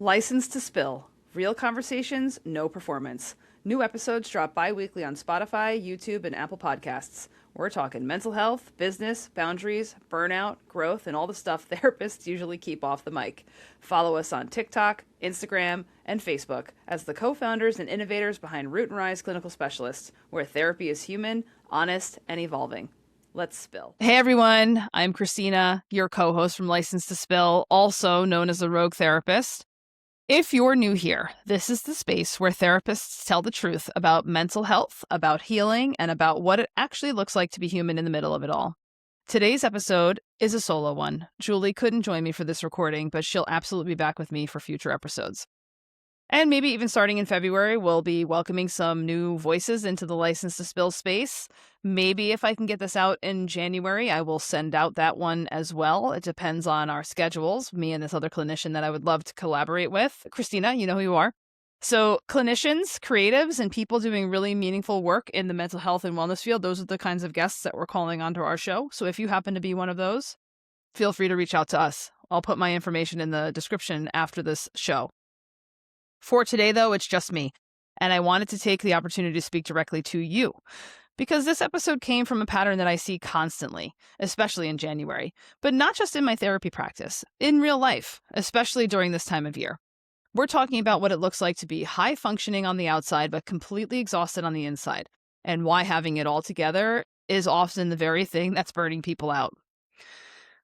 License to Spill. Real conversations, no performance. New episodes drop bi-weekly on Spotify, YouTube, and Apple Podcasts. We're talking mental health, business, boundaries, burnout, growth, and all the stuff therapists usually keep off the mic. Follow us on TikTok, Instagram, and Facebook as the co-founders and innovators behind Root and Rise Clinical Specialists, where therapy is human, honest, and evolving. Let's spill. Hey everyone, I'm Christina, your co-host from License to Spill, also known as the Rogue Therapist. If you're new here, this is the space where therapists tell the truth about mental health, about healing, and about what it actually looks like to be human in the middle of it all. Today's episode is a solo one. Julie couldn't join me for this recording, but she'll absolutely be back with me for future episodes. And maybe even starting in February, we'll be welcoming some new voices into the License to Spill space. Maybe if I can get this out in January, I will send out that one as well. It depends on our schedules, me and this other clinician that I would love to collaborate with. Christina, you know who you are. So clinicians, creatives, and people doing really meaningful work in the mental health and wellness field, those are the kinds of guests that we're calling onto our show. So if you happen to be one of those, feel free to reach out to us. I'll put my information in the description after this show. For today, though, it's just me, and I wanted to take the opportunity to speak directly to you, because this episode came from a pattern that I see constantly, especially in January, but not just in my therapy practice, in real life, especially during this time of year. We're talking about what it looks like to be high functioning on the outside, but completely exhausted on the inside, and why having it all together is often the very thing that's burning people out.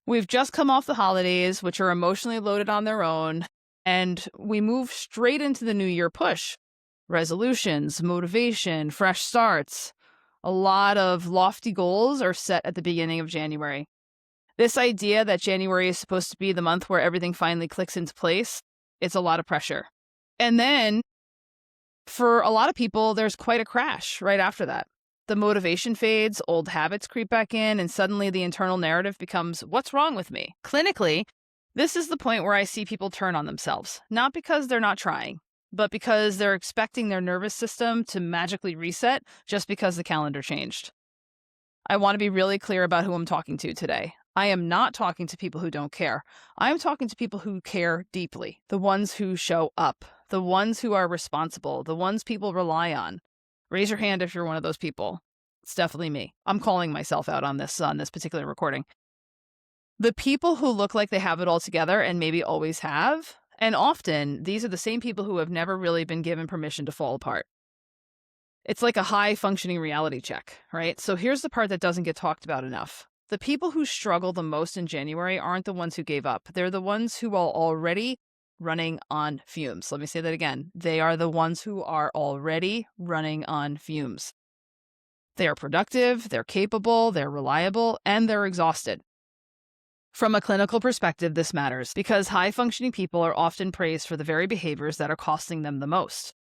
We've just come off the holidays, which are emotionally loaded on their own, and we move straight into the new year push. Resolutions, motivation, fresh starts. A lot of lofty goals are set at the beginning of January. This idea that January is supposed to be the month where everything finally clicks into place, it's a lot of pressure. And then, for a lot of people, there's quite a crash right after that. The motivation fades, old habits creep back in, and suddenly the internal narrative becomes, what's wrong with me? Clinically, this is the point where I see people turn on themselves, not because they're not trying, but because they're expecting their nervous system to magically reset just because the calendar changed. I want to be really clear about who I'm talking to today. I am not talking to people who don't care. I am talking to people who care deeply, the ones who show up, the ones who are responsible, the ones people rely on. Raise your hand if you're one of those people. It's definitely me. I'm calling myself out on this particular recording. The people who look like they have it all together and maybe always have, and often these are the same people who have never really been given permission to fall apart. It's like a high-functioning reality check, right? So here's the part that doesn't get talked about enough. The people who struggle the most in January aren't the ones who gave up. They're the ones who are already running on fumes. Let me say that again. They are the ones who are already running on fumes. They are productive, they're capable, they're reliable, and they're exhausted. From a clinical perspective, this matters because high-functioning people are often praised for the very behaviors that are costing them the most.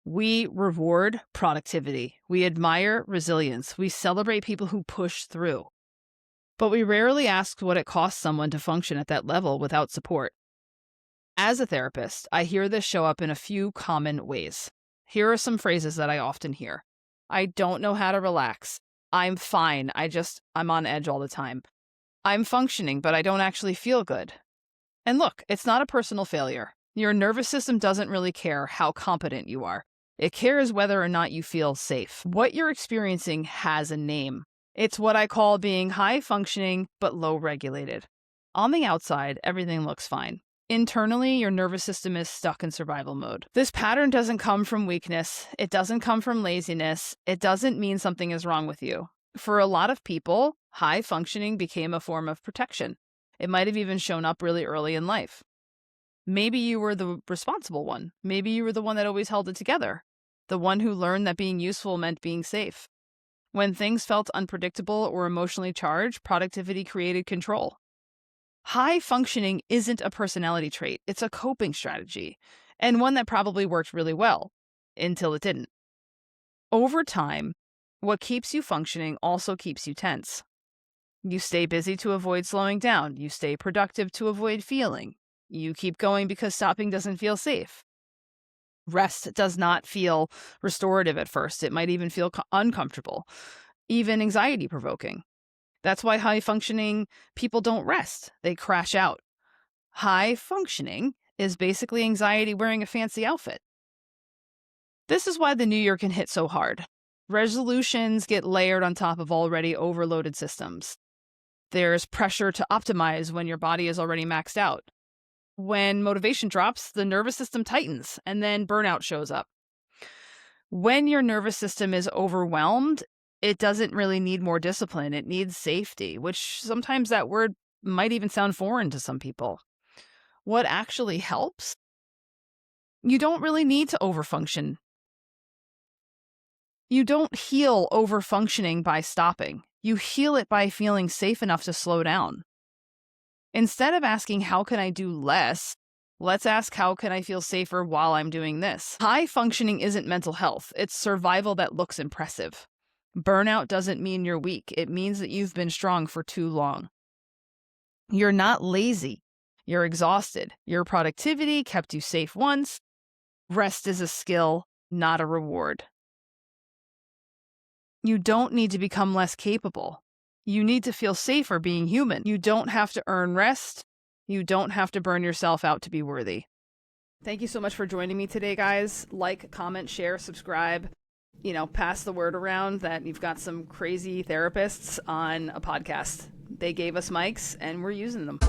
We reward productivity. We admire resilience. We celebrate people who push through. But we rarely ask what it costs someone to function at that level without support. As a therapist, I hear this show up in a few common ways. Here are some phrases that I often hear. I don't know how to relax. I'm fine. I'm on edge all the time. I'm functioning, but I don't actually feel good. And look, it's not a personal failure. Your nervous system doesn't really care how competent you are. It cares whether or not you feel safe. What you're experiencing has a name. It's what I call being high functioning, but low regulated. On the outside, everything looks fine. Internally, your nervous system is stuck in survival mode. This pattern doesn't come from weakness. It doesn't come from laziness. It doesn't mean something is wrong with you. For a lot of people, high functioning became a form of protection. It might have even shown up really early in life. Maybe you were the responsible one. Maybe you were the one that always held it together. The one who learned that being useful meant being safe. When things felt unpredictable or emotionally charged, productivity created control. High functioning isn't a personality trait. It's a coping strategy, and one that probably worked really well until it didn't. Over time, what keeps you functioning also keeps you tense. You stay busy to avoid slowing down. You stay productive to avoid feeling. You keep going because stopping doesn't feel safe. Rest does not feel restorative at first. It might even feel uncomfortable, even anxiety-provoking. That's why high-functioning people don't rest. They crash out. High functioning is basically anxiety wearing a fancy outfit. This is why the new year can hit so hard. Resolutions get layered on top of already overloaded systems. There's pressure to optimize when your body is already maxed out. When motivation drops, the nervous system tightens, and then burnout shows up. When your nervous system is overwhelmed, it doesn't really need more discipline. It needs safety, which sometimes that word might even sound foreign to some people. What actually helps? You don't really need to overfunction. You don't heal overfunctioning by stopping. You heal it by feeling safe enough to slow down. Instead of asking, how can I do less? Let's ask, how can I feel safer while I'm doing this? High functioning isn't mental health. It's survival that looks impressive. Burnout doesn't mean you're weak. It means that you've been strong for too long. You're not lazy. You're exhausted. Your productivity kept you safe once. Rest is a skill, not a reward. You don't need to become less capable. You need to feel safer being human. You don't have to earn rest. You don't have to burn yourself out to be worthy. Thank you so much for joining me today, guys. Like, comment, share, subscribe. Pass the word around that you've got some crazy therapists on a podcast. They gave us mics and we're using them.